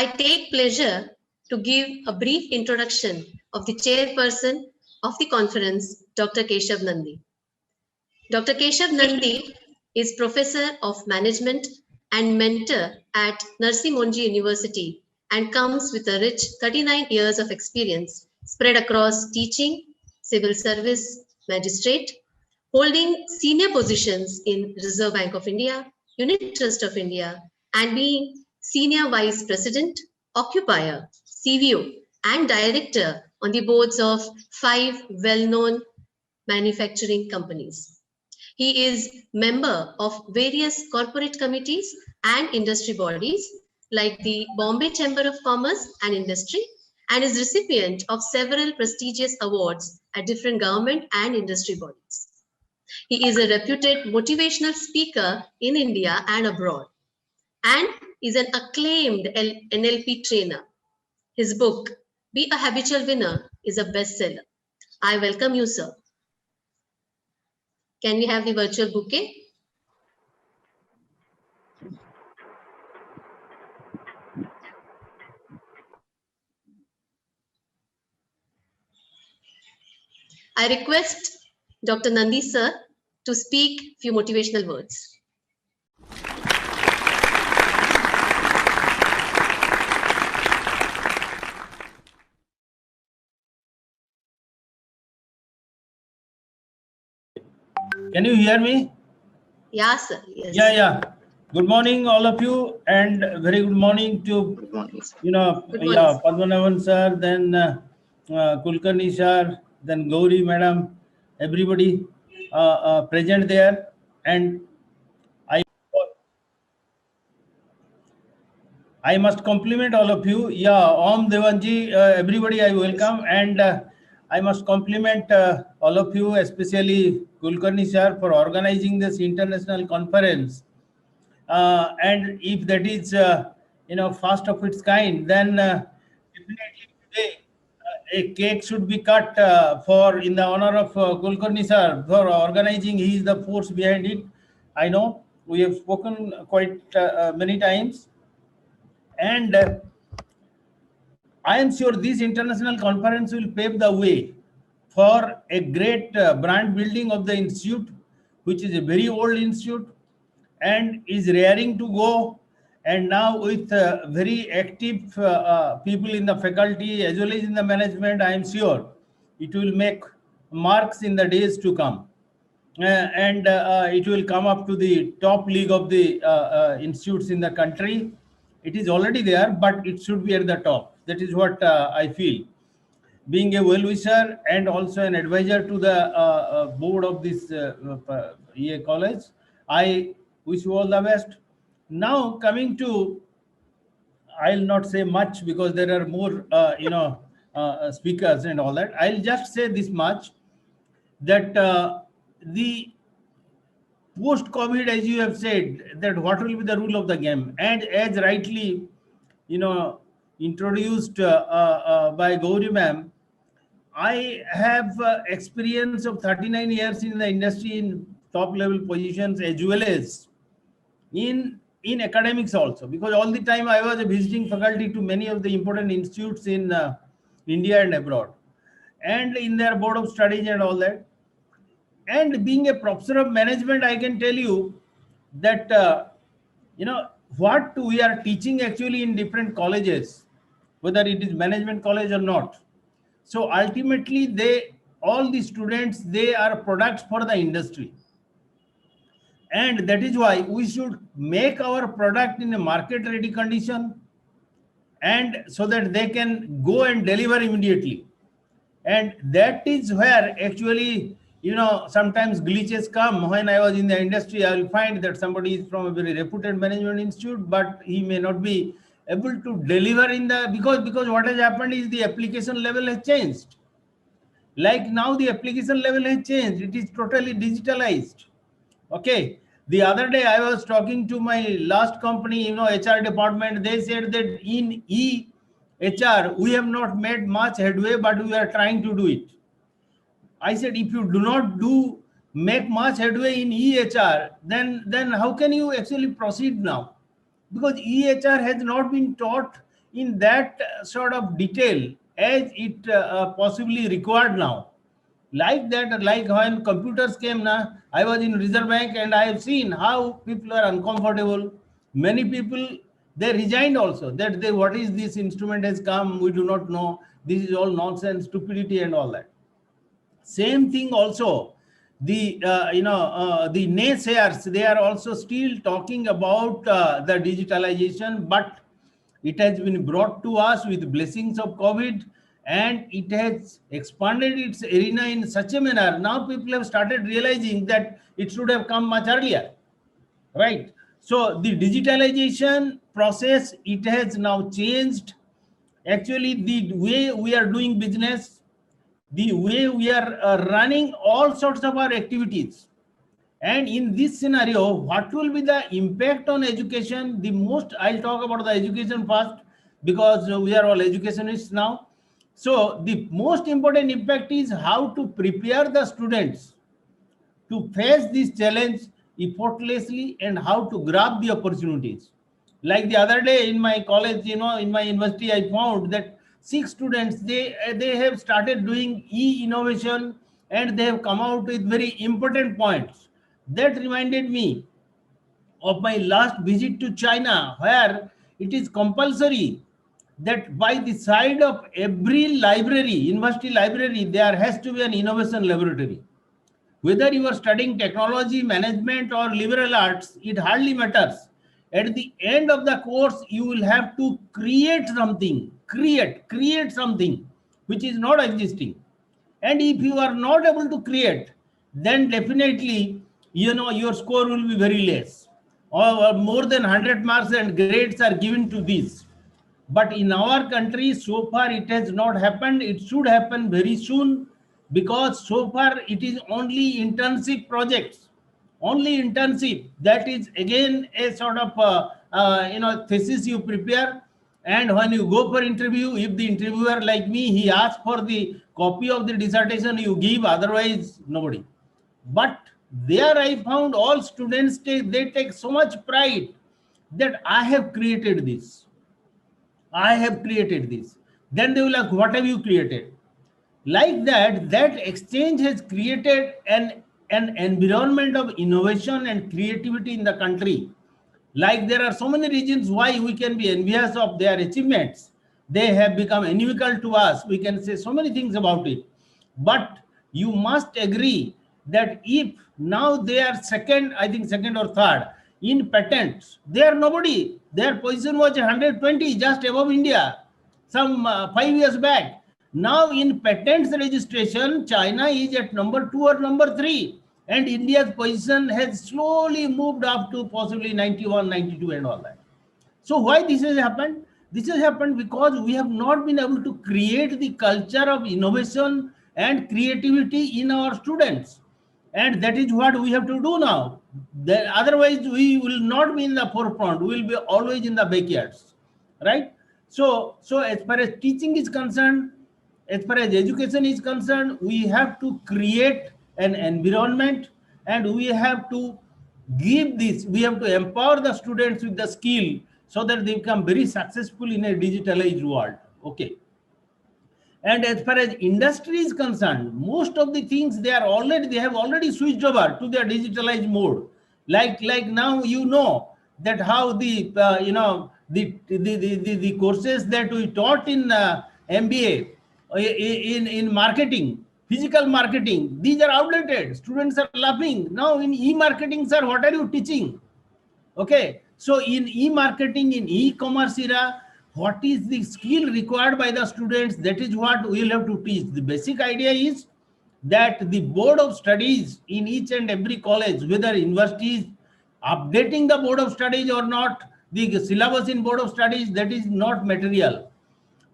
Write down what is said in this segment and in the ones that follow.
I take pleasure to give a brief introduction of the chairperson of the conference, Dr. Keshav Nandi. Dr. Keshav Nandi is Professor of Management and mentor at Narsi Monji University and comes with a rich 39 years of experience spread across teaching, civil service, magistrate, holding senior positions in Reserve Bank of India, Unit Trust of India, and being Senior Vice President, Occupier, CVO, and Director on the boards of 5 well-known manufacturing companies. He is member of various corporate committees and industry bodies like the Bombay Chamber of Commerce and Industry, and is recipient of several prestigious awards at different government and industry bodies. He is a reputed motivational speaker in India and abroad, and is an acclaimed NLP trainer. His book, Be a Habitual Winner, is a bestseller. I welcome you, sir. Can we have the virtual bouquet? I request Dr. Nandi, sir, to speak few motivational words. Can you hear me? Yeah, sir. Yes. Yeah. Good morning, all of you, and very good morning to Padmanabhan sir, then Kulkarni sir, then Gauri madam, everybody present there, and I must compliment all of you. Yeah, Om Devanji, everybody I welcome, and I must compliment all of you, especially Kulkarni sir, for organizing this international conference. And if that is, first of its kind, then definitely today a cake should be cut for in the honor of Kulkarni sir for organizing. He is the force behind it. I know we have spoken quite many times. And I am sure this international conference will pave the way for a great brand building of the institute, which is a very old institute and is raring to go. And now with very active people in the faculty as well as in the management, I am sure it will make marks in the days to come. And it will come up to the top league of the institutes in the country. It is already there, but it should be at the top. That is what I feel. Being a well-wisher and also an advisor to the board of this EA college, I wish you all the best. Now coming to, I'll not say much because there are more, speakers and all that. I'll just say this much, that the post-COVID, as you have said, that what will be the rule of the game, and as rightly, introduced by Gauri ma'am, I have experience of 39 years in the industry in top level positions as well as in academics also, because all the time I was a visiting faculty to many of the important institutes in India and abroad, and in their board of studies and all that. And being a professor of management, I can tell you that, what we are teaching actually in different colleges, whether it is management college or not. So ultimately, all the students, they are products for the industry. And that is why we should make our product in a market ready condition, and so that they can go and deliver immediately. And that is where actually, sometimes glitches come. When I was in the industry, I will find that somebody is from a very reputed management institute, but he may not be able to deliver in the, because what has happened is the application level has changed. Like now the application level has changed. It is totally digitalized. Okay. The other day I was talking to my last company, HR department. They said that in HR, we have not made much headway, but we are trying to do it. I said, if you do not make much headway in EHR, then how can you actually proceed now? Because EHR has not been taught in that sort of detail as it possibly required now. Like that, like when computers came now, I was in Reserve Bank and I have seen how people are uncomfortable. Many people, they resigned also, that they, what is this instrument has come, we do not know, this is all nonsense, stupidity and all that. Same thing also, the the naysayers, they are also still talking about the digitalization, but it has been brought to us with blessings of COVID, and it has expanded its arena in such a manner. Now people have started realizing that it should have come much earlier, right? So the digitalization process, it has now changed actually the way we are doing business, the way we are running all sorts of our activities. And in this scenario, what will be the impact on education? The most, I'll talk about the education first, because we are all educationists now. So the most important impact is how to prepare the students to face this challenge effortlessly and how to grab the opportunities. Like the other day in my college, in my university, I found that 6 students, they have started doing e-innovation, and they have come out with very important points. That reminded me of my last visit to China, where it is compulsory that by the side of every library, university library, there has to be an innovation laboratory. Whether you are studying technology, management, or liberal arts, it hardly matters. At the end of the course, you will have to create something, create something which is not existing. And if you are not able to create, then definitely, your score will be very less. Or more than 100 marks and grades are given to this. But in our country, so far it has not happened. It should happen very soon, because so far it is only internship projects, only internship. That is again a sort of thesis you prepare, and when you go for interview, if the interviewer like me, he asks for the copy of the dissertation, you give, otherwise nobody. But there I found all students they take so much pride that I have created this. I have created this. Then they will ask, what have you created? Like that, that exchange has created an environment of innovation and creativity in the country. Like there are so many reasons why we can be envious of their achievements. They have become inimical to us. We can say so many things about it. But you must agree that if now they are second, I think second or third in patents, they are nobody. Their position was 120, just above India, some 5 years back. Now in patents registration, China is at number 2 or number 3. And India's position has slowly moved up to possibly 91, 92 and all that. So why this has happened? This has happened because we have not been able to create the culture of innovation and creativity in our students. And that is what we have to do now. Otherwise, we will not be in the forefront. We will be always in the backyards, right? So as far as teaching is concerned, as far as education is concerned, we have to create an environment, and we have to give this, we have to empower the students with the skill so that they become very successful in a digitalized world. Okay. And as far as industry is concerned, most of the things they have already switched over to their digitalized mode. Like now, that how the the courses that we taught in MBA in marketing, physical marketing, these are outdated. Students are laughing now. In e-marketing, sir, what are you teaching? Okay, so in e-marketing, in e-commerce era, what is the skill required by the students? That is what we will have to teach. The basic idea is that the board of studies in each and every college, whether universities updating the board of studies or not, the syllabus in board of studies, that is not material.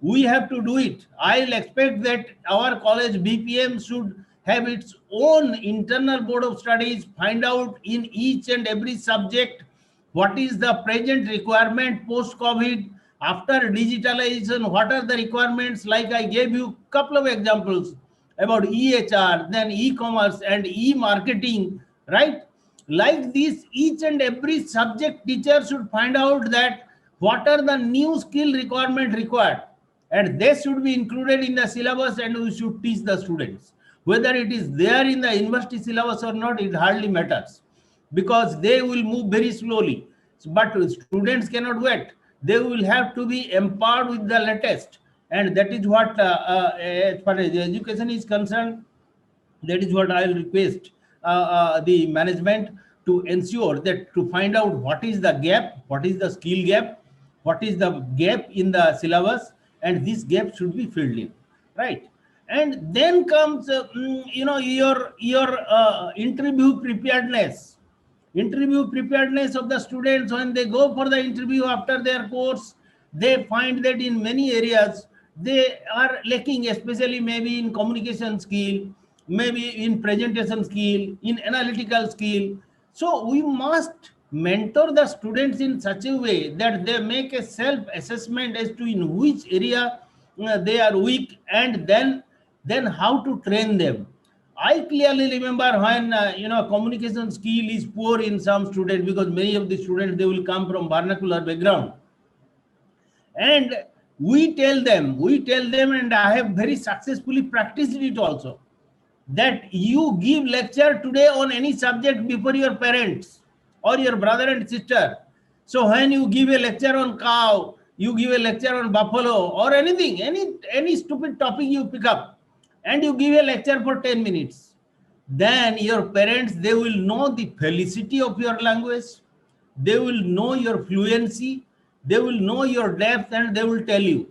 We have to do it. I'll expect that our college BPM should have its own internal board of studies, find out in each and every subject what is the present requirement post-COVID, after digitalization, what are the requirements. Like I gave you a couple of examples about EHR, then e-commerce and e-marketing, right? Like this, each and every subject teacher should find out that what are the new skill requirement required, and they should be included in the syllabus, and we should teach the students. Whether it is there in the university syllabus or not, it hardly matters, because they will move very slowly. But students cannot wait. They will have to be empowered with the latest, and that is what, as far as education is concerned, that is what I'll request the management to ensure, that to find out what is the gap, what is the skill gap, what is the gap in the syllabus, and this gap should be filled in, right? And then comes your interview preparedness. Interview preparedness of the students. When they go for the interview after their course, they find that in many areas they are lacking, especially maybe in communication skill, maybe in presentation skill, in analytical skill. So we must mentor the students in such a way that they make a self assessment as to in which area they are weak, and then how to train them. I clearly remember when communication skill is poor in some students, because many of the students, they will come from vernacular background, and we tell them, and I have very successfully practiced it also, that you give lecture today on any subject before your parents or your brother and sister. So when you give a lecture on cow, you give a lecture on buffalo, or anything, any stupid topic you pick up, and you give a lecture for 10 minutes, then your parents, they will know the felicity of your language, they will know your fluency, they will know your depth, and they will tell you.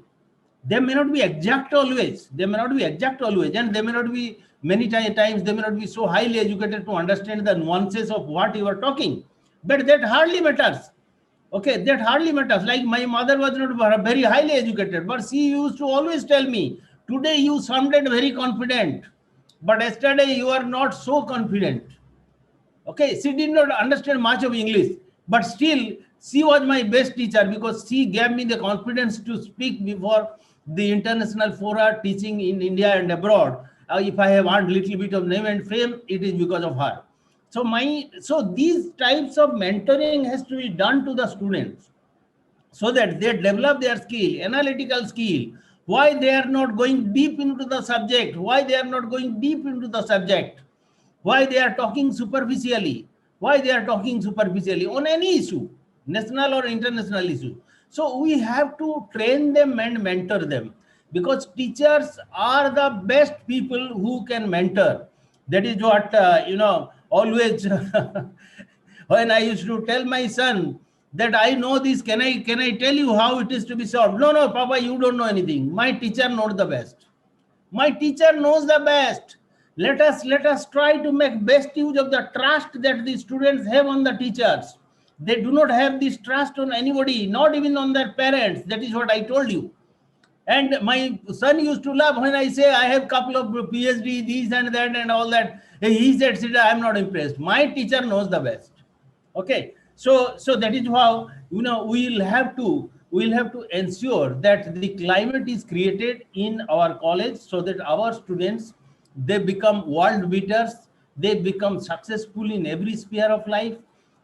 They may not be exact always, and they may not be, many times they may not be so highly educated to understand the nuances of what you are talking, but that hardly matters. Okay, that hardly matters. Like my mother was not very highly educated, but she used to always tell me, today you sounded very confident, but yesterday you are not so confident. Okay, she did not understand much of English, but still she was my best teacher, because she gave me the confidence to speak before the international fora, teaching in India and abroad. If I have earned little bit of name and fame, it is because of her. So these types of mentoring has to be done to the students, so that they develop their skill, analytical skill. Why they are not going deep into the subject? Why they are not going deep into the subject? Why they are talking superficially? Why they are talking superficially on any issue, national or international issue? So we have to train them and mentor them, because teachers are the best people who can mentor. That is what always when I used to tell my son that I know this, can I tell you how it is to be solved? No, no, Papa, you don't know anything. My teacher knows the best. My teacher knows the best. Let us try to make best use of the trust that the students have on the teachers. They do not have this trust on anybody, not even on their parents. That is what I told you. And my son used to laugh when I say I have couple of PhD, this and that and all that. He said, Sida, I'm not impressed. My teacher knows the best. Okay, so that is how we'll have to ensure that the climate is created in our college, so that our students, they become world beaters, they become successful in every sphere of life,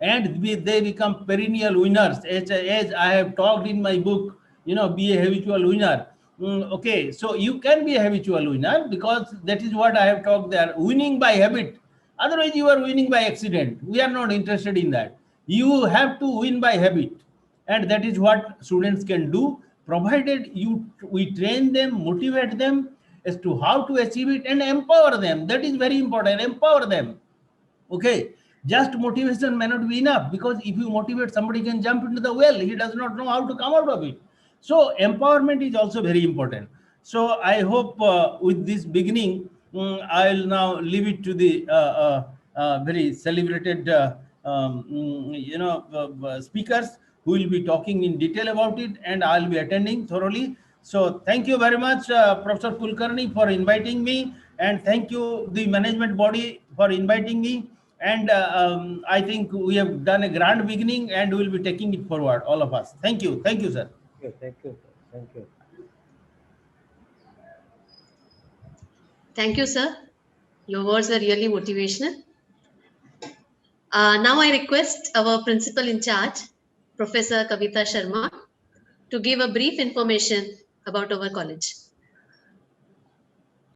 and they become perennial winners, as I have talked in my book, be a habitual winner. Okay, so you can be a habitual winner, because that is what I have talked there, winning by habit. Otherwise, you are winning by accident. We are not interested in that. You have to win by habit. And that is what students can do, provided we train them, motivate them as to how to achieve it, and empower them. That is very important. Empower them. Okay. Just motivation may not be enough, because if you motivate, somebody can jump into the well. He does not know how to come out of it. So empowerment is also very important. So I hope with this beginning, I'll now leave it to the very celebrated speakers, who will be talking in detail about it, and I'll be attending thoroughly. So thank you very much, Professor Kulkarni, for inviting me, and thank you the management body for inviting me. And I think we have done a grand beginning, and we will be taking it forward, all of us. Thank you, sir. Thank you, sir. Thank you. Thank you, sir. Your words are really motivational. Now I request our principal in charge, Professor Kavita Sharma, to give a brief information about our college.